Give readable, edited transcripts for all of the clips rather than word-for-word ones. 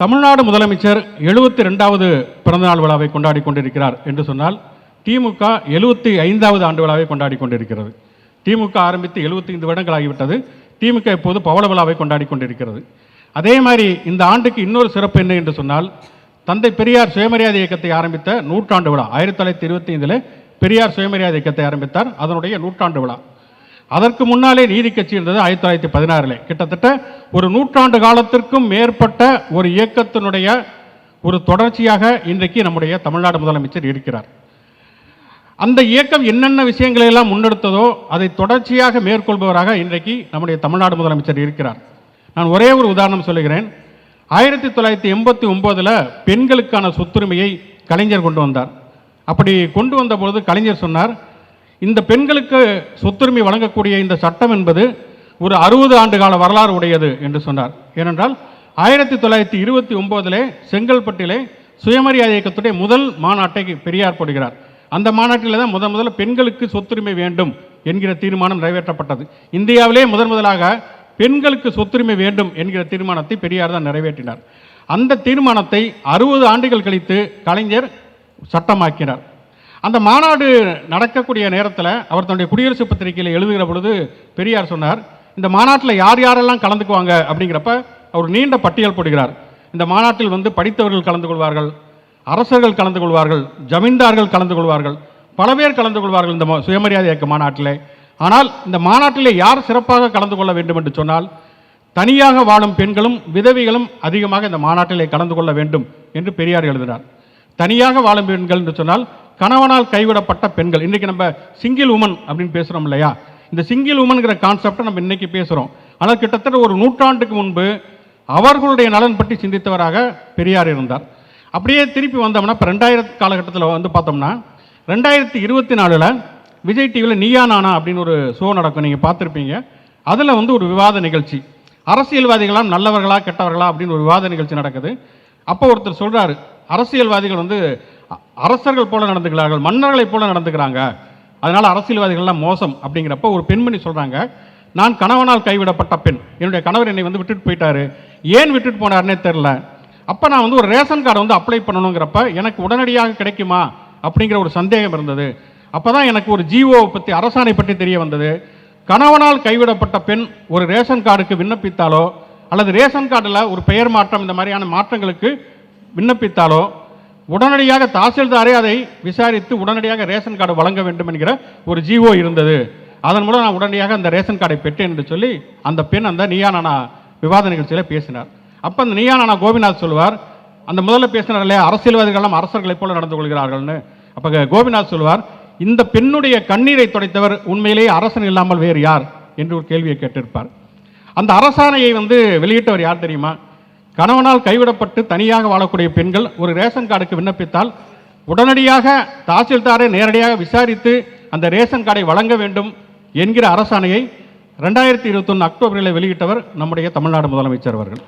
தமிழ்நாடு முதலமைச்சர் 72வது பிறந்தநாள் விழாவை கொண்டாடி கொண்டிருக்கிறார் என்று சொன்னால் திமுக 75வது ஆண்டு விழாவை கொண்டாடி கொண்டிருக்கிறது. திமுக ஆரம்பித்து 75 வருடங்கள் ஆகிவிட்டது. திமுக இப்போது பவள விழாவை கொண்டாடி கொண்டிருக்கிறது. அதே மாதிரி இந்த ஆண்டுக்கு இன்னொரு சிறப்பு என்ன என்று சொன்னால், தந்தை பெரியார் சுயமரியாதை இயக்கத்தை ஆரம்பித்த நூற்றாண்டு விழா. 1925 பெரியார் சுயமரியாதை இயக்கத்தை ஆரம்பித்தார். அதனுடைய நூற்றாண்டு விழா. அதற்கு முன்னாலே நீதி கட்சி இருந்தது 1916. கிட்டத்தட்ட ஒரு நூற்றாண்டு காலத்திற்கும் மேற்பட்ட ஒரு இயக்கத்தினுடைய ஒரு தொடர்ச்சியாக இன்றைக்கு நம்முடைய தமிழ்நாடு முதலமைச்சர் இருக்கிறார். அந்த இயக்கம் என்னென்ன விஷயங்களை எல்லாம் முன்னெடுத்ததோ அதை தொடர்ச்சியாக மேற்கொள்பவராக இன்றைக்கு நம்முடைய தமிழ்நாடு முதலமைச்சர் இருக்கிறார். நான் ஒரே ஒரு உதாரணம் சொல்லுகிறேன். 1989 பெண்களுக்கான சொத்துரிமையை கலைஞர் கொண்டு வந்தார். அப்படி கொண்டு வந்தபொழுது கலைஞர் சொன்னார், இந்த பெண்களுக்கு சொத்துரிமை வழங்கக்கூடிய இந்த சட்டம் என்பது ஒரு 60 ஆண்டு கால வரலாறு உடையது என்று சொன்னார். ஏனென்றால் 1929 செங்கல்பட்டிலே சுயமரியாதை இயக்கத்துடைய முதல் மாநாட்டை பெரியார் போடுகிறார். அந்த மாநாட்டில் தான் முதல்ல பெண்களுக்கு சொத்துரிமை வேண்டும் என்கிற தீர்மானம் நிறைவேற்றப்பட்டது. இந்தியாவிலே முதலாக பெண்களுக்கு சொத்துரிமை வேண்டும் என்கிற தீர்மானத்தை பெரியார் தான் நிறைவேற்றினார். அந்த தீர்மானத்தை 60 ஆண்டுகள் கழித்து கலைஞர் சட்டமாக்கினார். அந்த மாநாடு நடக்கக்கூடிய நேரத்தில் அவர் தன்னுடைய குடியரசு பத்திரிகையில் எழுதுகிற பொழுது பெரியார் சொன்னார், இந்த மாநாட்டில் யார் யாரெல்லாம் கலந்துக்குவாங்க அப்படிங்கிறப்ப அவர் நீண்ட பட்டியல் போடுகிறார். இந்த மாநாட்டில் படித்தவர்கள் கலந்து கொள்வார்கள், அரசர்கள் கலந்து கொள்வார்கள், ஜமீன்தார்கள் கலந்து கொள்வார்கள், பல பேர் கலந்து கொள்வார்கள் இந்த சுயமரியாதை இயக்க மாநாட்டில். ஆனால் இந்த மாநாட்டிலே யார் சிறப்பாக கலந்து கொள்ள வேண்டும் என்று சொன்னால், தனியாக வாழும் பெண்களும் விதவைகளும் அதிகமாக இந்த மாநாட்டிலே கலந்து கொள்ள வேண்டும் என்று பெரியார் எழுதினார். தனியாக வாழும் பெண்கள் என்று சொன்னால் கணவனால் கைவிடப்பட்ட பெண்கள். இன்றைக்கி நம்ம சிங்கிள் உமன் அப்படின்னு பேசுகிறோம் இல்லையா? இந்த சிங்கிள் உமன்கிற கான்செப்டை நம்ம இன்றைக்கி பேசுகிறோம். ஆனால் கிட்டத்தட்ட ஒரு நூற்றாண்டுக்கு முன்பு அவர்களுடைய நலன் பற்றி சிந்தித்தவராக பெரியார் இருந்தார். அப்படியே திருப்பி வந்தோம்னா இப்போ 2000 காலகட்டத்தில் பார்த்தோம்னா 2024 விஜய் டிவியில் நீயா நானா அப்படின்னு ஒரு ஷோ நடக்கும், நீங்கள் பார்த்துருப்பீங்க. அதில் ஒரு விவாத நிகழ்ச்சி, அரசியல்வாதிகளாம் நல்லவர்களா கெட்டவர்களா அப்படின்னு ஒரு விவாத நிகழ்ச்சி நடக்குது. அப்போ ஒருத்தர் சொல்கிறாரு, அரசியல்வாதிகள் அரசர்கள் போல நடந்துக்கிறார்கள், மன்னர்களைப் போல நடந்துக்கிறாங்க, அதனால் அரசியல்வாதிகள்லாம் மோசம் அப்படிங்கிறப்ப ஒரு பெண்மணி சொல்கிறாங்க, நான் கணவனால் கைவிடப்பட்ட பெண், என்னுடைய கணவர் என்னை விட்டுட்டு போயிட்டாரு, ஏன் விட்டுட்டு போனார்னே தெரில. அப்போ நான் ஒரு ரேஷன் கார்டை அப்ளை பண்ணணுங்கிறப்ப எனக்கு உடனடியாக கிடைக்குமா அப்படிங்கிற ஒரு சந்தேகம் இருந்தது. அப்போ தான் எனக்கு ஒரு ஜிஓ பற்றி, அரசாணை பற்றி தெரிய வந்தது. கணவனால் கைவிடப்பட்ட பெண் ஒரு ரேஷன் கார்டுக்கு விண்ணப்பித்தாலோ அல்லது ரேஷன் கார்டில் ஒரு பெயர் மாற்றம் இந்த மாதிரியான மாற்றங்களுக்கு விண்ணப்பித்தாலோ உடனடியாக தாசில்தாரே அதை விசாரித்து உடனடியாக ரேஷன் கார்டு வழங்க வேண்டும் என்கிற ஒரு ஜிஓ இருந்தது. அதன் மூலம் நான் உடனடியாக அந்த ரேஷன் கார்டை பெற்றேன் என்று சொல்லி அந்த பெண் அந்த நீயா நானா விவாத நிகழ்ச்சியில் பேசினார். அப்போ அந்த நீயா நானா கோபிநாத் சொல்வார், அந்த முதல்ல பேசினார் இல்லையா, அரசியல்வாதிகளெல்லாம் அரசர்களைப் போல நடந்து கொள்கிறார்கள்னு. அப்போ கோபிநாத் சொல்வார், இந்த பெண்ணுடைய கண்ணீரை துடைத்தவர் உண்மையிலேயே அரசன் இல்லாமல் வேறு யார் என்று ஒரு கேள்வியை கேட்டிருப்பார். அந்த அரசாணையை வெளியிட்டவர் யார் தெரியுமா? கணவனால் கைவிடப்பட்டு தனியாக வாழக்கூடிய பெண்கள் ஒரு ரேஷன் கார்டுக்கு விண்ணப்பித்தால் உடனடியாக தாசில்தாரை நேரடியாக விசாரித்து அந்த ரேஷன் கார்டை வழங்க வேண்டும் என்கிற அரசாணையை 2021 அக்டோபரில் வெளியிட்டவர் நம்முடைய தமிழ்நாடு முதலமைச்சர் அவர்கள்.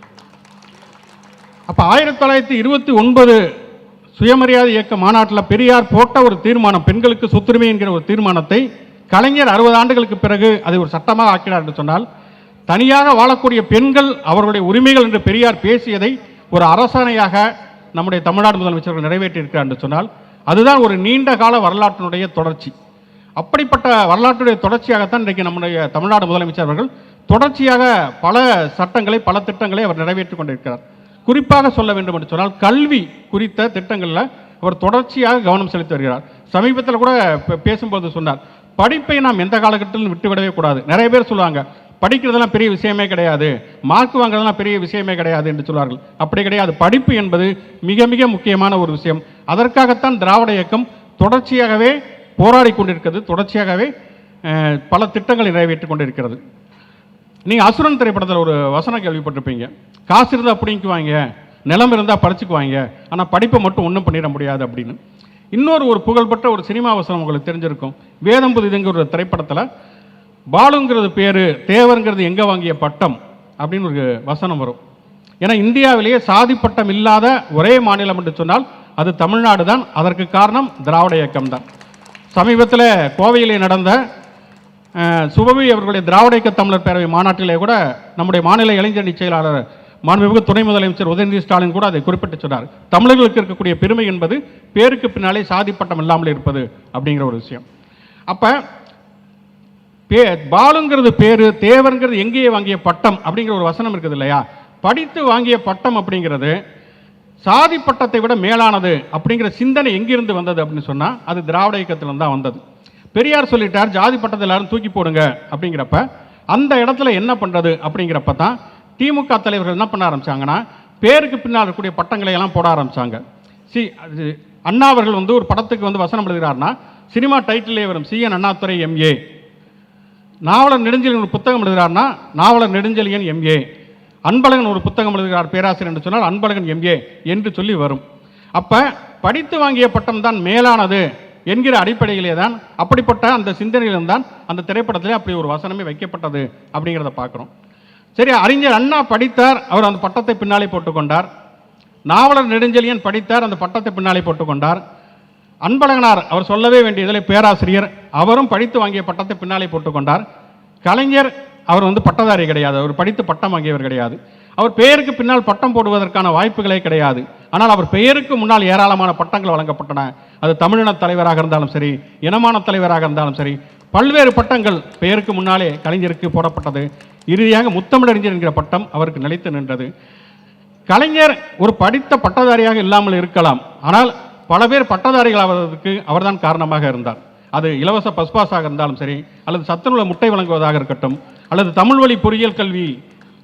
அப்போ 1929 சுயமரியாதை இயக்க மாநாட்டில் பெரியார் போட்ட ஒரு தீர்மானம், பெண்களுக்கு சொத்துரிமை என்கிற ஒரு தீர்மானத்தை கலைஞர் 60 ஆண்டுகளுக்கு பிறகு அதை ஒரு சட்டமாக ஆக்கினார் என்று சொன்னால், தனியாக வாழக்கூடிய பெண்கள் அவர்களுடைய உரிமைகள் என்று பெரியார் பேசியதை ஒரு அரசாணையாக நம்முடைய தமிழ்நாடு முதலமைச்சர்கள் நிறைவேற்றியிருக்கிறார் என்று சொன்னால், அதுதான் ஒரு நீண்ட கால வரலாற்றினுடைய தொடர்ச்சி. அப்படிப்பட்ட வரலாற்றுடைய தொடர்ச்சியாகத்தான் இன்றைக்கு நம்முடைய தமிழ்நாடு முதலமைச்சர் அவர்கள் தொடர்ச்சியாக பல சட்டங்களை, பல திட்டங்களை அவர் நிறைவேற்றி கொண்டிருக்கிறார். குறிப்பாக சொல்ல வேண்டும் என்று சொன்னால், கல்வி குறித்த திட்டங்களில் அவர் தொடர்ச்சியாக கவனம் செலுத்தி வருகிறார். சமீபத்தில் கூட பேசும்போது சொன்னார், படிப்பை நாம் எந்த காலகட்டத்திலும் விட்டுவிடவே கூடாது. நிறைய பேர் சொல்லுவாங்க, படிக்கிறதெல்லாம் பெரிய விஷயமே கிடையாது, மார்க் வாங்குறதெல்லாம் பெரிய விஷயமே கிடையாது என்று சொல்வார்கள். அப்படி கிடையாது. படிப்பு என்பது மிக மிக முக்கியமான ஒரு விஷயம். அதற்காகத்தான் திராவிட இயக்கம் தொடர்ச்சியாகவே போராடி கொண்டிருக்கிறது, தொடர்ச்சியாகவே பல திட்டங்களை நிறைவேற்றி கொண்டிருக்கிறது. நீங்கள் அசுரன் திரைப்படத்தில் ஒரு வசனம் கேள்விப்பட்டிருப்பீங்க, காசு இருந்தால் அப்படிங்குவாங்க, நிலம் இருந்தால் படிச்சுக்குவாங்க, ஆனால் படிப்பை மட்டும் ஒன்றும் பண்ணிட முடியாது அப்படின்னு. இன்னொரு புகழ்பெற்ற ஒரு சினிமா வசனம் உங்களுக்கு தெரிஞ்சிருக்கும். வேதம் புதிதுங்கிற ஒரு திரைப்படத்தில் பாலுங்கிறது பேர், தேவருங்கிறது எங்கே வாங்கிய பட்டம் அப்படின்னு ஒரு வசனம் வரும். ஏன்னா இந்தியாவிலேயே சாதி பட்டம் இல்லாத ஒரே மாநிலம் என்று சொன்னால் அது தமிழ்நாடு தான். அதற்கு காரணம் திராவிட இயக்கம் தான். சமீபத்தில் கோவையிலே நடந்த சுபவி அவர்களுடைய திராவிட இயக்க தமிழர் பேரவை மாநாட்டிலே கூட நம்முடைய மாநில இளைஞரணி செயலாளர் மாண்புமிகு துணை முதலமைச்சர் உதயநிதி ஸ்டாலின் கூட அதை குறிப்பிட்டு சொன்னார். தமிழர்களுக்கு இருக்கக்கூடிய பெருமை என்பது பேருக்கு பின்னாலே சாதி பட்டம் இல்லாமல் இருப்பது அப்படிங்கிற ஒரு விஷயம். அப்போ பாலுங்கிறது பேரு, தேவருங்கிறது எங்கேயே வாங்கிய பட்டம் அப்படிங்கிற ஒரு வசனம் இருக்குது இல்லையா? படித்து வாங்கிய பட்டம் அப்படிங்கிறது சாதி பட்டத்தை விட மேலானது அப்படிங்கிற சிந்தனை எங்கிருந்து வந்தது அப்படின்னு சொன்னால் அது திராவிட இயக்கத்திலிருந்து தான் வந்தது. பெரியார் சொல்லிட்டார் ஜாதி பட்டத்தை எல்லாரும் தூக்கி போடுங்க அப்படிங்கிறப்ப அந்த இடத்துல என்ன பண்ணுறது அப்படிங்கிறப்ப தான் திமுக தலைவர்கள் என்ன பண்ண ஆரம்பித்தாங்கன்னா பேருக்கு பின்னால் இருக்கக்கூடிய பட்டங்களை எல்லாம் போட ஆரம்பித்தாங்க. அண்ணா அவர்கள் வந்து ஒரு படத்துக்கு வந்து வசனம் எழுதுகிறார்னா சினிமா டைட்டிலே வரும் CN அண்ணாதுரை MA. நாவலர் நெடுஞ்செழியன் ஒரு புத்தகம் எழுதுகிறார்னா நாவலர் நெடுஞ்செழியன் MA. அன்பழகன் ஒரு புத்தகம் எழுதுகிறார் பேராசிரியர் என்று சொன்னால் அன்பழகன் MA என்று சொல்லி வரும். அப்போ படித்து வாங்கிய பட்டம் தான் மேலானது என்கிற அடிப்படையிலே தான் அப்படிப்பட்ட அந்த சிந்தனையிலும் தான் அந்த திரைப்படத்திலே அப்படி ஒரு வசனமே வைக்கப்பட்டது அப்படிங்கிறத பார்க்குறோம். சரி, அறிஞர் அண்ணா படித்தார், அவர் அந்த பட்டத்தை பின்னாலே போட்டுக்கொண்டார். நாவலர் நெடுஞ்செழியன் படித்தார், அந்த பட்டத்தை பின்னாலே போட்டுக்கொண்டார். அன்பழகனார் அவர் சொல்லவே வேண்டியதில் பேராசிரியர், அவரும் படித்து வாங்கிய பட்டத்தை பின்னாலே போட்டுக்கொண்டார். கலைஞர் அவர் வந்து பட்டதாரி கிடையாது, அவர் படித்து பட்டம் வாங்கியவர் கிடையாது. அவர் பெயருக்கு பின்னால் பட்டம் போடுவதற்கான வாய்ப்புகளே கிடையாது. ஆனால் அவர் பெயருக்கு முன்னால் ஏராளமான பட்டங்கள் வழங்கப்பட்டன. அது தமிழின தலைவராக இருந்தாலும் சரி, இனமான தலைவராக இருந்தாலும் சரி, பல்வேறு பட்டங்கள் பெயருக்கு முன்னாலே கலைஞருக்கு போடப்பட்டது. இறுதியாக முத்தமிழறிஞர் என்கிற பட்டம் அவருக்கு நிலைத்து நின்றது. கலைஞர் ஒரு படித்த பட்டதாரியாக இல்லாமல் இருக்கலாம், ஆனால் பல பேர் பட்டதாரிகள் ஆவதற்கு அவர்தான் காரணமாக இருந்தார். அது இலவச பஸ்பாஸாக இருந்தாலும் சரி, அல்லது சத்துணவுல முட்டை வழங்குவதாக இருக்கட்டும், அல்லது தமிழ் வழி பொறியியல் கல்வி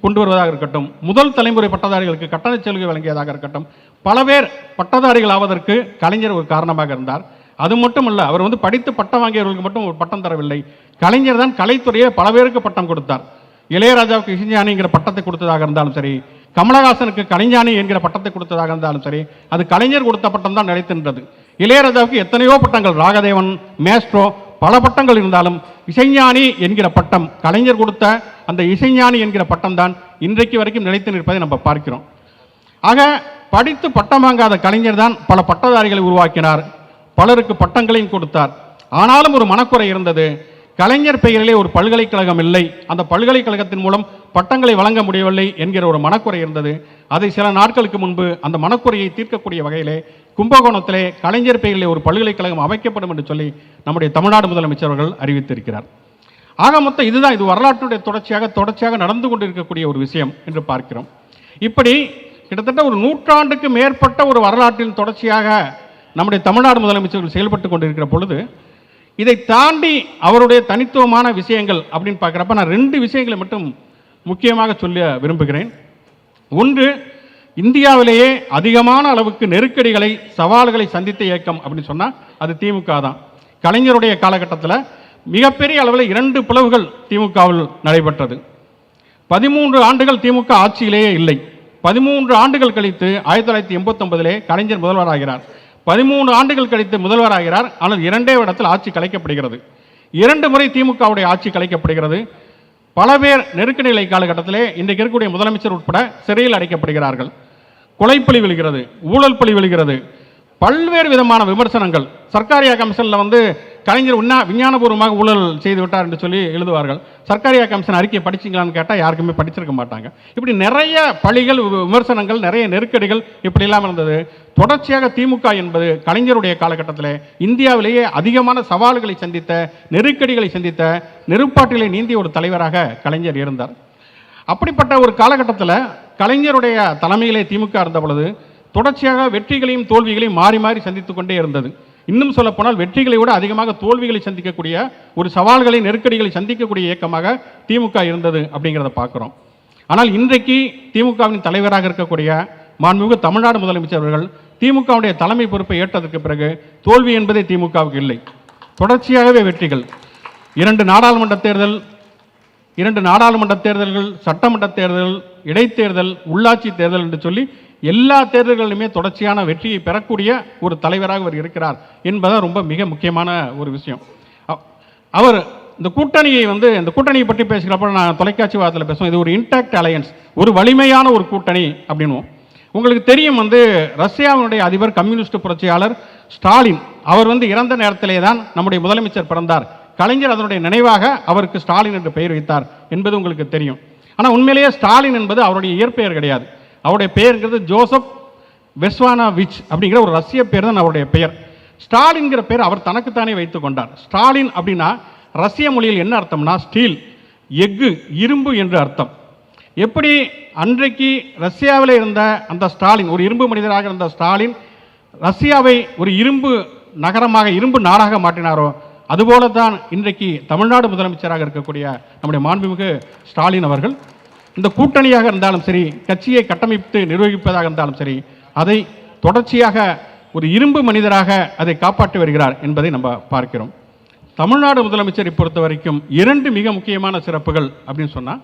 கொண்டு வருவதாக இருக்கட்டும், முதல் தலைமுறை பட்டதாரிகளுக்கு கட்டண சலுகை வழங்கியதாக இருக்கட்டும், பல பேர் பட்டதாரிகள் ஆவதற்கு கலைஞர் ஒரு காரணமாக இருந்தார். அது மட்டுமல்ல, அவர் வந்து படித்து பட்டம் வாங்கியவர்களுக்கு மட்டும் ஒரு பட்டம் தரவில்லை. கலைஞர் தான் கலைத்துறையை பல பேருக்கு பட்டம் கொடுத்தார். இளையராஜாவுக்கு இசைஞானிங்கிற பட்டத்தை கொடுத்ததாக இருந்தாலும் சரி, கமலஹாசனுக்கு கலைஞானி என்கிற பட்டத்தை கொடுத்ததாக இருந்தாலும் சரி, அது கலைஞர் கொடுத்த பட்டம் தான் நிலைத்திருந்தது. இளையராஜாவுக்கு எத்தனையோ பட்டங்கள், ராகதேவன், மேஸ்ட்ரோ, பல பட்டங்கள் இருந்தாலும் இசைஞானி என்கிற பட்டம், கலைஞர் கொடுத்த அந்த இசைஞானி என்கிற பட்டம் தான் இன்றைக்கு வரைக்கும் நிலைத்து நிற்பதை நம்ம பார்க்கிறோம். ஆக படித்து பட்டம் வாங்காத கலைஞர் தான் பல பட்டதாரிகளை உருவாக்கினார், பலருக்கு பட்டங்களையும் கொடுத்தார். ஆனாலும் ஒரு மனக்குறை இருந்தது. கலைஞர் பெயரிலே ஒரு பல்கலைக்கழகம் இல்லை, அந்த பல்கலைக்கழகத்தின் மூலம் பட்டங்களை வழங்க முடியவில்லை என்கிற ஒரு மனக்குறை இருந்தது. அதை சில நாட்களுக்கு முன்பு அந்த மனக்குறையை தீர்க்கக்கூடிய வகையிலே கும்பகோணத்திலே கலைஞர் பெயரிலே ஒரு பல்கலைக்கழகம் அமைக்கப்படும் என்று சொல்லி நம்முடைய தமிழ்நாடு முதலமைச்சர் அவர்கள் அறிவித்திருக்கிறார். ஆக மொத்தம் இதுதான், இது வரலாற்றுடைய தொடர்ச்சியாக நடந்து கொண்டிருக்கக்கூடிய ஒரு விஷயம் என்று பார்க்கிறோம். இப்படி கிட்டத்தட்ட ஒரு 100 ஆண்டுக்கு மேற்பட்ட ஒரு வரலாற்றின் தொடர்ச்சியாக நம்முடைய தமிழ்நாடு முதலமைச்சர்கள் செயல்பட்டு கொண்டிருக்கிற பொழுது, இதை தாண்டி அவருடைய தனித்துவமான விஷயங்கள் அப்படின்னு பார்க்குறப்ப நான் 2 விஷயங்களை மட்டும் முக்கியமாக சொல்ல விரும்புகிறேன். ஒன்று, இந்தியாவிலேயே அதிகமான அளவுக்கு நெருக்கடிகளை, சவால்களை சந்தித்த இயக்கம் அப்படின்னு சொன்னால் அது திமுக தான். கலைஞருடைய காலகட்டத்தில் மிகப்பெரிய அளவில் 2 பிளவுகள் திமுகவில் நடைபெற்றது. 13 ஆண்டுகள் திமுக ஆட்சியிலேயே இல்லை. 13 ஆண்டுகள் கழித்து 1989 கலைஞர் முதல்வராகிறார். 13 ஆண்டுகள் கழித்து முதல்வராகிறார். ஆனால் 2 இடத்தில் ஆட்சி கலைக்கப்படுகிறது. 2 முறை திமுகவுடைய ஆட்சி கலைக்கப்படுகிறது. பல பேர் நெருக்கடிநிலை காலகட்டத்திலே இன்றைக்கு இருக்கக்கூடிய முதலமைச்சர் உட்பட சிறையில் அடைக்கப்படுகிறார்கள். கொலைப்பழி விழுகிறது, ஊழல் பழி விழுகிறது, பல்வேறு விதமான விமர்சனங்கள். சர்க்காரியா கமிஷனில் வந்து கலைஞர் விஞ்ஞானபூர்வமாக ஊழல் செய்து விட்டார் என்று சொல்லி எழுதுவார்கள். சர்க்காரியா கமிஷன் அறிக்கையை படிச்சிங்களான்னு கேட்டால் யாருக்குமே படிச்சிருக்க மாட்டாங்க. இப்படி நிறைய பழிகள், விமர்சனங்கள், நிறைய நெருக்கடிகள் இப்படி இல்லாமல் இருந்தது. தொடர்ச்சியாக திமுக என்பது கலைஞருடைய காலகட்டத்தில் இந்தியாவிலேயே அதிகமான சவால்களை சந்தித்த, நெருக்கடிகளை சந்தித்த, நெருப்பாட்டிலே நீந்திய ஒரு தலைவராக கலைஞர் இருந்தார். அப்படிப்பட்ட ஒரு காலகட்டத்தில் கலைஞருடைய தலைமையிலே திமுக இருந்த பொழுது தொடர்ச்சியாக வெற்றிகளையும் தோல்விகளையும் மாறி மாறி சந்தித்துக் கொண்டே இருந்தது. இன்னும் சொல்ல போனால் வெற்றிகளை விட அதிகமாக தோல்விகளை சந்திக்கக்கூடிய, ஒரு சவால்களை, நெருக்கடிகளை சந்திக்கக்கூடிய இயக்கமாக திமுக இருந்தது அப்படிங்கிறத பார்க்குறோம். ஆனால் இன்றைக்கு திமுகவின் தலைவராக இருக்கக்கூடிய மாண்புமிகு தமிழ்நாடு முதலமைச்சர் அவர்கள் திமுகவுடைய தலைமை பொறுப்பை ஏற்றதற்கு பிறகு தோல்வி என்பதே திமுகவுக்கு இல்லை. தொடர்ச்சியாகவே வெற்றிகள். 2 நாடாளுமன்ற தேர்தல்கள், சட்டமன்ற தேர்தல், இடைத்தேர்தல், உள்ளாட்சி தேர்தல் என்று சொல்லி எல்லா தேர்தல்களிலுமே தொடர்ச்சியான வெற்றியை பெறக்கூடிய ஒரு தலைவராக அவர் இருக்கிறார் என்பது ரொம்ப மிக முக்கியமான ஒரு விஷயம். அவர் இந்த கூட்டணியை பற்றி பேசுகிறப்ப நான் தொலைக்காட்சி வாரத்தில் பேசுவோம், இது ஒரு இன்டாக்ட் அலையன்ஸ், ஒரு வலிமையான ஒரு கூட்டணி அப்படின்னுவோம். உங்களுக்கு தெரியும், ரஷ்யாவினுடைய அதிபர், கம்யூனிஸ்ட் புரட்சியாளர் ஸ்டாலின், அவர் இறந்த நேரத்திலே தான் நம்முடைய முதலமைச்சர் பிறந்தார். கலைஞர் அதனுடைய நினைவாக அவருக்கு ஸ்டாலின் என்று பெயர் வைத்தார் என்பது உங்களுக்கு தெரியும். ஆனால் உண்மையிலேயே ஸ்டாலின் என்பது அவருடைய இயற்பெயர் கிடையாது. அவருடைய பெயர்ங்கிறது ஜோசப் வெஸ்வானாவிச் அப்படிங்கிற ஒரு ரஷ்ய பேர் தான் அவருடைய பெயர். ஸ்டாலின்கிற பேர் அவர் தனக்குத்தானே வைத்து கொண்டார். ஸ்டாலின் அப்படின்னா ரஷ்ய மொழியில் என்ன அர்த்தம்னா ஸ்டீல், எஃகு, இரும்பு என்று அர்த்தம். எப்படி அன்றைக்கு ரஷ்யாவில் இருந்த அந்த ஸ்டாலின் ஒரு இரும்பு மனிதராக இருந்த ஸ்டாலின் ரஷ்யாவை ஒரு இரும்பு நகரமாக, இரும்பு நாடாக மாற்றினாரோ, அதுபோல தான் இன்றைக்கு தமிழ்நாடு முதலமைச்சராக இருக்கக்கூடிய நம்முடைய மாண்புமிகு ஸ்டாலின் அவர்கள் இந்த கூட்டணியாக இருந்தாலும் சரி, கட்சியை கட்டமைத்து நிர்வகிப்பதாக இருந்தாலும் சரி, அதை தொடர்ச்சியாக ஒரு இரும்பு மனிதராக அதை காப்பாற்றி வருகிறார் என்பதை நம்ம பார்க்கிறோம். தமிழ்நாடு முதலமைச்சரை பொறுத்த வரைக்கும் 2 மிக முக்கியமான சிறப்புகள் அப்படின்னு சொன்னால்,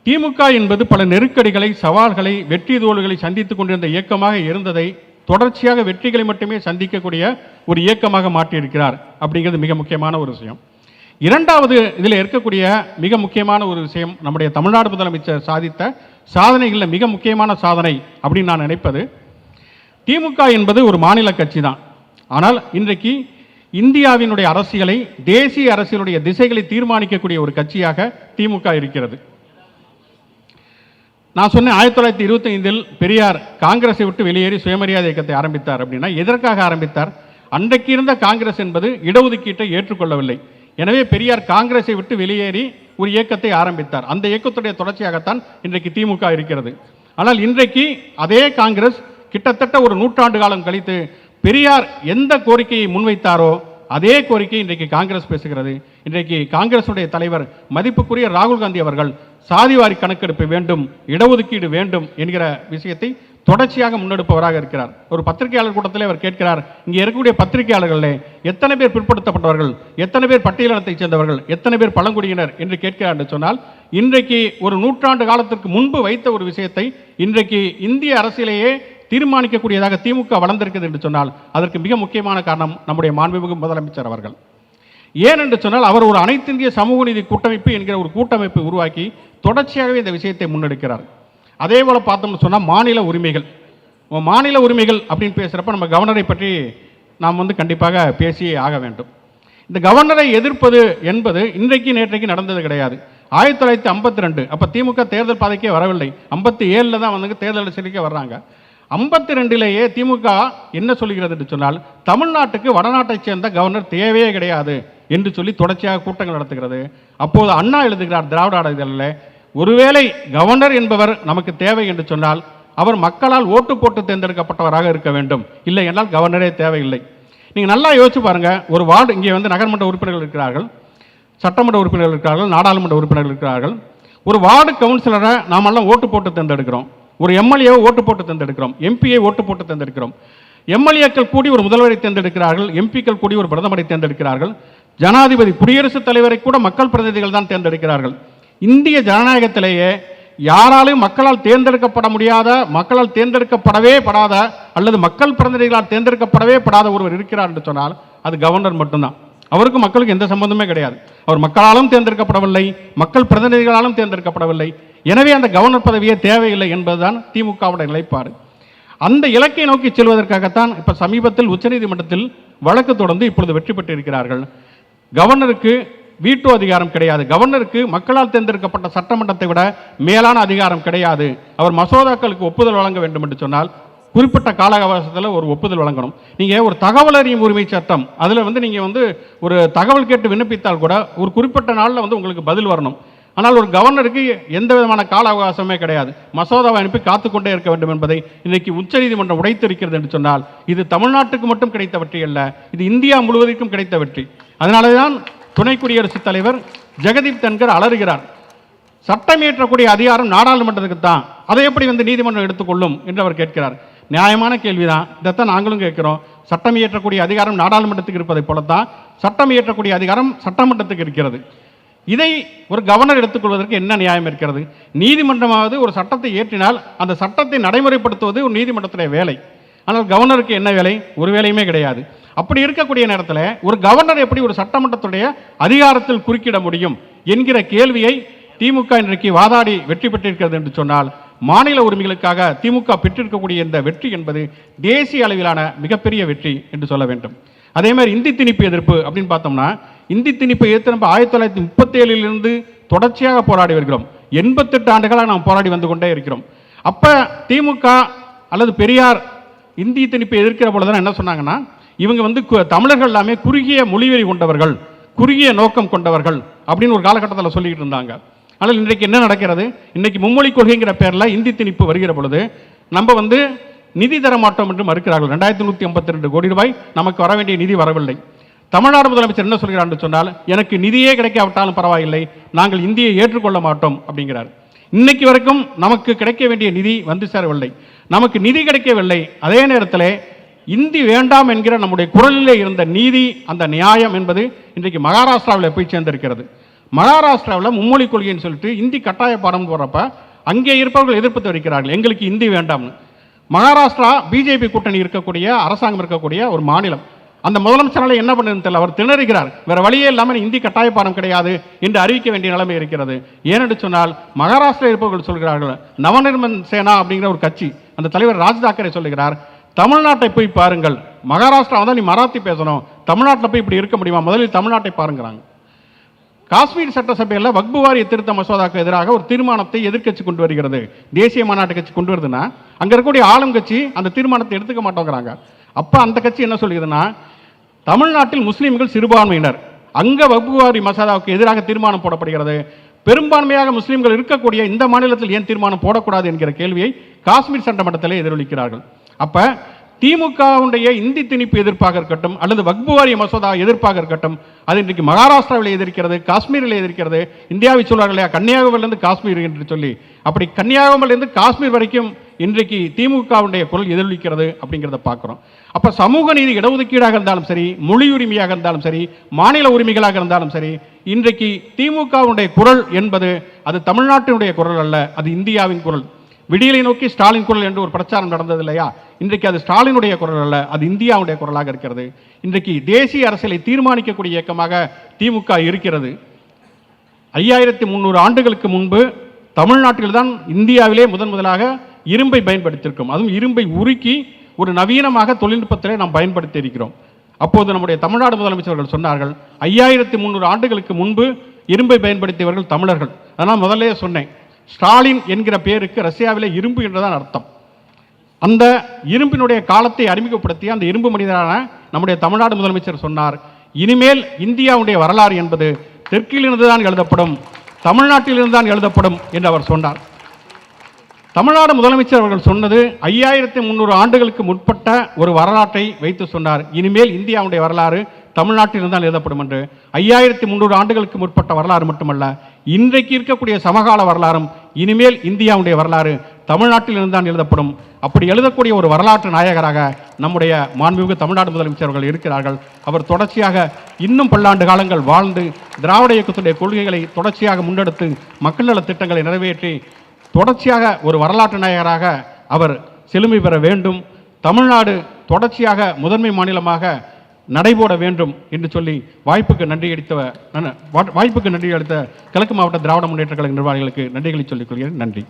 திமுக என்பது பல நெருக்கடிகளை, சவால்களை, வெற்றி தோல்விகளை சந்தித்துக் கொண்டிருந்த இயக்கமாக இருந்ததை தொடர்ச்சியாக வெற்றிகளை மட்டுமே சந்திக்கக்கூடிய ஒரு இயக்கமாக மாற்றியிருக்கிறார் அப்படிங்கிறது மிக முக்கியமான ஒரு விஷயம். இரண்டாவது, இதில் இருக்கக்கூடிய மிக முக்கியமான ஒரு விஷயம், நம்முடைய தமிழ்நாடு முதலமைச்சர் சாதித்த சாதனைகளில் மிக முக்கியமான சாதனை அப்படின்னு நான் நினைப்பது, திமுக என்பது ஒரு மாநில கட்சி தான். ஆனால் இன்றைக்கு இந்தியாவினுடைய அரசியலை, தேசிய அரசியலுடைய திசைகளை தீர்மானிக்கக்கூடிய ஒரு கட்சியாக திமுக இருக்கிறது. நான் சொன்னேன் 1925 பெரியார் காங்கிரஸை விட்டு வெளியேறி சுயமரியாதை இயக்கத்தை ஆரம்பித்தார். அப்படின்னா எதற்காக ஆரம்பித்தார்? அன்றைக்கு இருந்த காங்கிரஸ் என்பது இடஒதுக்கீட்டை ஏற்றுக்கொள்ளவில்லை. எனவே பெரியார் காங்கிரஸை விட்டு வெளியேறி ஒரு இயக்கத்தை ஆரம்பித்தார். அந்த இயக்கத்துடைய தொடர்ச்சியாகத்தான் இன்றைக்கு திமுக இருக்கிறது. ஆனால் இன்றைக்கு அதே காங்கிரஸ் கிட்டத்தட்ட ஒரு 100 ஆண்டு காலம் கழித்து பெரியார் எந்த கோரிக்கையை முன்வைத்தாரோ அதே கோரிக்கை இன்றைக்கு காங்கிரஸ் பேசுகிறது. இன்றைக்கு காங்கிரசுடைய தலைவர் மதிப்புக்குரிய ராகுல் காந்தி அவர்கள் சாதிவாரி கணக்கெடுப்பு வேண்டும், இடஒதுக்கீடு வேண்டும் என்கிற விஷயத்தை தொடர்ச்சியாக முன்னெடுப்பவராக இருக்கிறார். ஒரு பத்திரிகையாளர் கூட்டத்தில் அவர் கேட்கிறார், இங்கே இருக்கக்கூடிய பத்திரிகையாளர்களே எத்தனை பேர் பிற்படுத்தப்பட்டவர்கள், எத்தனை பேர் பட்டியலினத்தைச் சேர்ந்தவர்கள், எத்தனை பேர் பழங்குடியினர் என்று கேட்கிறார் என்று சொன்னால், இன்றைக்கு ஒரு 100 ஆண்டு காலத்திற்கு முன்பு வைத்த ஒரு விஷயத்தை இன்றைக்கு இந்திய அரசியலேயே தீர்மானிக்கக்கூடியதாக திமுக வளர்ந்திருக்கிறது என்று சொன்னால் அதற்கு மிக முக்கியமான காரணம் நம்முடைய மாண்புமிகு முதலமைச்சர் அவர்கள். ஏன் என்று சொன்னால், அவர் ஒரு அனைத்து இந்திய சமூக நீதி கூட்டமைப்பு என்கிற ஒரு கூட்டமைப்பை உருவாக்கி தொடர்ச்சியாகவே இந்த விஷயத்தை முன்னெடுக்கிறார். அதே போல பார்த்தோம்னு சொன்னால் மாநில உரிமைகள், மாநில உரிமைகள் அப்படின்னு பேசுகிறப்ப நம்ம கவர்னரை பற்றி நாம் கண்டிப்பாக பேசியே ஆக வேண்டும். இந்த கவர்னரை எதிர்ப்பது என்பது இன்றைக்கு நேற்றைக்கு நடந்தது கிடையாது. 1952 அப்போ திமுக தேர்தல் பாதைக்கே வரவில்லை. 57 தான் தேர்தல் அரசியலுக்கே வர்றாங்க. 52லேயே திமுக என்ன சொல்கிறது என்று சொன்னால், தமிழ்நாட்டுக்கு வடநாட்டைச் சேர்ந்த கவர்னர் தேவையே கிடையாது என்று சொல்லி தொடர்ச்சியாக கூட்டங்கள் நடத்துகிறது. அப்போது அண்ணா எழுதுகிறார் திராவிட இதழில், ஒருவேளை கவர்னர் என்பவர் நமக்கு தேவை என்று சொன்னால் அவர் மக்களால் ஓட்டு போட்டு தேர்ந்தெடுக்கப்பட்டவராக இருக்க வேண்டும், இல்லை என்றால் கவர்னரே தேவையில்லை. நீங்கள் நல்லா யோசிச்சு பாருங்க, ஒரு வார்டு இங்கே நகர்மன்ற உறுப்பினர்கள் இருக்கிறார்கள், சட்டமன்ற உறுப்பினர்கள் இருக்கிறார்கள், நாடாளுமன்ற உறுப்பினர்கள் இருக்கிறார்கள். ஒரு வார்டு கவுன்சிலரை நாமெல்லாம் ஓட்டு போட்டு தேர்ந்தெடுக்கிறோம், ஒரு எம்எல்ஏவை ஓட்டு போட்டு தேர்ந்தெடுக்கிறோம், எம்பியை ஓட்டு போட்டு தேர்ந்தெடுக்கிறோம். எம்எல்ஏக்கள் கூடி ஒரு முதல்வரை தேர்ந்தெடுக்கிறார்கள், எம்பிக்கள் கூடி ஒரு பிரதமரை தேர்ந்தெடுக்கிறார்கள், ஜனாதிபதி குடியரசுத் தலைவரை கூட மக்கள் பிரதிநிதிகள் தான் தேர்ந்தெடுக்கிறார்கள். இந்திய ஜனநாயகத்திலேயே யாராலும் மக்களால் தேர்ந்தெடுக்கப்பட முடியாத, மக்களால் தேர்ந்தெடுக்கப்படவே படாத அல்லது மக்கள் பிரதிநிதிகளால் தேர்ந்தெடுக்கப்படவே படாத ஒருவர் இருக்கிறார் என்று சொன்னால் அது கவர்னர் மட்டும்தான். அவருக்கும் மக்களுக்கு எந்த சம்பந்தமே கிடையாது. அவர் மக்களாலும் தேர்ந்தெடுக்கப்படவில்லை, மக்கள் பிரதிநிதிகளாலும் தேர்ந்தெடுக்கப்படவில்லை. எனவே அந்த கவர்னர் பதவியே தேவையில்லை என்பதுதான் திமுகவுடைய நிலைப்பாடு. அந்த இலக்கை நோக்கி செல்வதற்காகத்தான் இப்போ சமீபத்தில் உச்சநீதிமன்றத்தில் வழக்கு தொடர்ந்து இப்பொழுது வெற்றி பெற்றிருக்கிறார்கள். கவர்னருக்கு வீட்டோ அதிகாரம் கிடையாது, கவர்னருக்கு மக்களால் தேர்ந்தெடுக்கப்பட்ட சட்டமன்றத்தை விட மேலான அதிகாரம் கிடையாது. அவர் மசோதாக்களுக்கு ஒப்புதல் வழங்க வேண்டும் என்று சொன்னால் குறிப்பிட்ட கால அவகாசத்தில் ஒரு ஒப்புதல் வழங்கணும். நீங்கள் ஒரு தகவல் அறியும் உரிமை சட்டம், அதில் நீங்கள் ஒரு தகவல் கேட்டு விண்ணப்பித்தால் கூட ஒரு குறிப்பிட்ட நாளில் உங்களுக்கு பதில் வரணும். ஆனால் ஒரு கவர்னருக்கு எந்த விதமான கால அவகாசமே கிடையாது, மசோதாவை அனுப்பி காத்துக்கொண்டே இருக்க வேண்டும் என்பதை இன்றைக்கு உச்சநீதிமன்றம் உடைத்திருக்கிறது என்று சொன்னால் இது தமிழ்நாட்டுக்கு மட்டும் கிடைத்த வெற்றி அல்ல, இது இந்தியா முழுவதற்கும் கிடைத்த வெற்றி. அதனால தான் துணை குடியரசுத் தலைவர் ஜெகதீப் தன்கர் அலறுகிறார். சட்டம் இயற்றக்கூடிய அதிகாரம் நாடாளுமன்றத்துக்கு தான், அதை எப்படி நீதிமன்றம் எடுத்துக்கொள்ளும் என்று அவர் கேட்கிறார். நியாயமான கேள்விதான், இதைத்தான் நாங்களும் கேட்கிறோம். சட்டம் இயற்றக்கூடிய அதிகாரம் நாடாளுமன்றத்துக்கு இருப்பதை போலத்தான் சட்டம் இயற்றக்கூடிய அதிகாரம் சட்டமன்றத்துக்கு இருக்கிறது. இதை ஒரு கவர்னர் எடுத்துக்கொள்வதற்கு என்ன நியாயம் இருக்கிறது? நீதிமன்றமாவது ஒரு சட்டத்தை ஏற்றினால் அந்த சட்டத்தை நடைமுறைப்படுத்துவது ஒரு நீதிமன்றத்துடைய வேலை. ஆனால் கவர்னருக்கு என்ன வேலை? ஒரு வேலையுமே கிடையாது. அப்படி இருக்கக்கூடிய நேரத்தில் ஒரு கவர்னர் எப்படி ஒரு சட்டமன்றத்துடைய அதிகாரத்தில் குறுக்கிட முடியும் என்கிற கேள்வியை திமுக இன்றைக்கு வாதாடி வெற்றி பெற்றிருக்கிறது என்று சொன்னால், மாநில உரிமைகளுக்காக திமுக பெற்றிருக்கக்கூடிய இந்த வெற்றி என்பது தேசிய அளவிலான மிகப்பெரிய வெற்றி என்று சொல்ல வேண்டும். அதே மாதிரி இந்தி திணிப்பு எதிர்ப்பு அப்படின்னு பார்த்தோம்னா, இந்தி திணிப்பை எதிர்த்து நம்ம 1937 தொடர்ச்சியாக போராடி வருகிறோம். 88 ஆண்டுகளாக நாம் போராடி வந்து கொண்டே இருக்கிறோம். அப்ப திமுக அல்லது பெரியார் இந்தி திணிப்பை எதிர்க்கிற பொழுது என்ன சொன்னாங்கன்னா, இவங்க வந்து தமிழர்கள் எல்லாமே குறுகிய மொழிவெறி கொண்டவர்கள், குறுகிய நோக்கம் கொண்டவர்கள் அப்படின்னு ஒரு காலகட்டத்தில் சொல்லிக்கிட்டு இருந்தாங்க. ஆனால் இன்றைக்கு என்ன நடக்கிறது? இன்னைக்கு மும்மொழி கொள்கைங்கிற பேரில் இந்தி திணிப்பு வருகிற பொழுது நம்ம வந்து நிதி தர மாட்டோம் என்று மறுக்கிறார்கள். 2152 கோடி ரூபாய் நமக்கு வர வேண்டிய நிதி வரவில்லை. தமிழ்நாடு முதலமைச்சர் என்ன சொல்கிறார் என்று சொன்னால், எனக்கு நிதியே கிடைக்காவிட்டாலும் பரவாயில்லை, நாங்கள் இந்தியை ஏற்றுக்கொள்ள மாட்டோம் அப்படிங்கிறார். இன்னைக்கு வரைக்கும் நமக்கு கிடைக்க வேண்டிய நிதி வந்து சேரவில்லை, நமக்கு நிதி கிடைக்கவில்லை. அதே நேரத்தில் இந்தி வேண்டாம் என்கிற நம்முடைய குரலிலே இருந்த நீதி, அந்த நியாயம் என்பது இன்றைக்கு மகாராஷ்டிராவில் போய் சேர்ந்திருக்கிறது. மகாராஷ்டிராவில் மும்மொழி கொள்கைன்னு சொல்லிட்டு இந்தி கட்டாய பாடம் போடுறப்ப அங்கே இருப்பவர்கள் எதிர்ப்பு தெரிவிக்கிறார்கள், எங்களுக்கு இந்தி வேண்டாம்னு. மகாராஷ்டிரா பிஜேபி கூட்டணி இருக்கக்கூடிய அரசாங்கம் இருக்கக்கூடிய ஒரு மாநிலம். அந்த முதலமைச்சரால் என்ன பண்ணுன்னு தெரியல, அவர் திணறுகிறார். வேற வழியே இல்லாமல் இந்தி கட்டாய பாடம் கிடையாது என்று அறிவிக்க வேண்டிய நிலைமை இருக்கிறது. ஏனென்று சொன்னால் மகாராஷ்டிரா இருப்பவர்கள் சொல்கிறார்கள், நவநிர்மன் சேனா அப்படிங்கிற ஒரு கட்சி, அந்த தலைவர் ராஜ் தாக்கரே சொல்லுகிறார், தமிழ்நாட்டை போய் பாருங்கள், மகாராஷ்டிரா தான் நீ மராத்தி பேசணும், தமிழ்நாட்டில் போய் இப்படி இருக்க முடியுமா, முதலில் தமிழ்நாட்டை பாருங்கிறாங்க. காஷ்மீர் சட்டசபையில் வக்பு வாரிய திருத்த மசோதாவுக்கு எதிராக ஒரு தீர்மானத்தை எதிர்க்கட்சி கொண்டு வருகிறது, தேசிய மாநாட்டு கட்சி கொண்டு வருதுன்னா அங்கே இருக்கக்கூடிய ஆளும் கட்சி அந்த தீர்மானத்தை எடுத்துக்க மாட்டோங்கிறாங்க. அப்போ அந்த கட்சி என்ன சொல்லுதுன்னா, தமிழ்நாட்டில் முஸ்லீம்கள் சிறுபான்மையினர், அங்கே வக்பு வாரி மசோதாவுக்கு எதிராக தீர்மானம் போடப்படுகிறது, பெரும்பான்மையாக முஸ்லீம்கள் இருக்கக்கூடிய இந்த மாநிலத்தில் ஏன் தீர்மானம் போடக்கூடாது என்கிற கேள்வியை காஷ்மீர் சட்டமன்றத்தில் எதிரொலிக்கிறார்கள். அப்ப திமுகவுடைய இந்தி திணிப்பு எதிர்ப்பாக இருக்கட்டும் அல்லது வக்பு வாரிய மசோதா எதிர்ப்பாக இருக்கட்டும், அது இன்றைக்கு மகாராஷ்டிராவில் எதிர்க்கிறது, காஷ்மீரில் எதிர்க்கிறது. இந்தியாவை சொல்வார்கள் கன்னியாகுமரியிலிருந்து காஷ்மீர் என்று சொல்லி, அப்படி கன்னியாகுமரியிலிருந்து காஷ்மீர் வரைக்கும் இன்றைக்கு திமுகவுடைய குரல் எதிரொலிக்கிறது அப்படிங்கிறத பார்க்குறோம். அப்போ சமூக நீதி இடஒதுக்கீடாக இருந்தாலும் சரி, மொழி உரிமையாக இருந்தாலும் சரி, மாநில உரிமைகளாக இருந்தாலும் சரி, இன்றைக்கு திமுகவுடைய குரல் என்பது அது தமிழ்நாட்டினுடைய குரல் அல்ல, அது இந்தியாவின் குரல். விடியலை நோக்கி ஸ்டாலின் குரல் என்று ஒரு பிரச்சாரம் நடந்தது இல்லையா? இன்றைக்கு அது ஸ்டாலினுடைய குரல் அல்ல, அது இந்தியாவுடைய குரலாக இருக்கிறது. இன்றைக்கு தேசிய அரசியலை தீர்மானிக்கக்கூடிய இயக்கமாக திமுக இருக்கிறது. 5300 ஆண்டுகளுக்கு முன்பு தமிழ்நாட்டில்தான் இந்தியாவிலே முதலாக இரும்பை பயன்படுத்தியிருக்கிறோம். அதுவும் இரும்பை உருக்கி ஒரு நவீனமாக தொழில்நுட்பத்திலே நாம் பயன்படுத்தி இருக்கிறோம். அப்போது நம்முடைய தமிழ்நாடு முதலமைச்சர்கள் சொன்னார்கள், 5300 ஆண்டுகளுக்கு முன்பு இரும்பை பயன்படுத்தியவர்கள் தமிழர்கள். அதனால் முதல்ல சொன்னேன், ஸ்டாலின் என்கிற பேருக்கு ரஷ்யாவிலே இரும்பு என்றுதான் அர்த்தம். அந்த இரும்பினுடைய காலத்தை அறிமுகப்படுத்திய அந்த இரும்பு மனிதரான நம்முடைய தமிழ்நாடு முதலமைச்சர் சொன்னார், இனிமேல் இந்தியாவுடைய வரலாறு என்பது தெற்கிலிருந்து தான் எழுதப்படும், தமிழ்நாட்டிலிருந்து தான் எழுதப்படும் என்று அவர் சொன்னார். தமிழ்நாடு முதலமைச்சர் அவர்கள் சொன்னது 5300 ஆண்டுகளுக்கு முற்பட்ட ஒரு வரலாற்றை வைத்து சொன்னார். இனிமேல் இந்தியாவுடைய வரலாறு தமிழ்நாட்டிலிருந்து தான் எழுதப்படும் என்று. 5300 ஆண்டுகளுக்கு முற்பட்ட வரலாறு மட்டுமல்ல, இன்றைக்கு இருக்கக்கூடிய சமகால வரலாறும் இனிமேல் இந்தியாவுடைய வரலாறு தமிழ்நாட்டிலிருந்து தான் எழுதப்படும். அப்படி எழுதக்கூடிய ஒரு வரலாற்று நாயகராக நம்முடைய மாண்புமிகு தமிழ்நாடு முதலமைச்சர் அவர்கள் இருக்கிறார்கள். அவர் தொடர்ச்சியாக இன்னும் பல்லாண்டு காலங்கள் வாழ்ந்து திராவிட இயக்கத்துடைய கொள்கைகளை தொடர்ச்சியாக முன்னெடுத்து மக்கள் நல திட்டங்களை நிறைவேற்றி தொடர்ச்சியாக ஒரு வரலாற்று நாயகராக அவர் செழுமை பெற வேண்டும். தமிழ்நாடு தொடர்ச்சியாக முதன்மை மாநிலமாக நடைபோட வேண்டும் என்று சொல்லி வாய்ப்புக்கு நன்றி அளித்த கிழக்கு மாவட்ட திராவிட முன்னேற்ற கழக நிர்வாகிகளுக்கு நன்றிகளை சொல்லிக் கொள்கிறேன். நன்றி.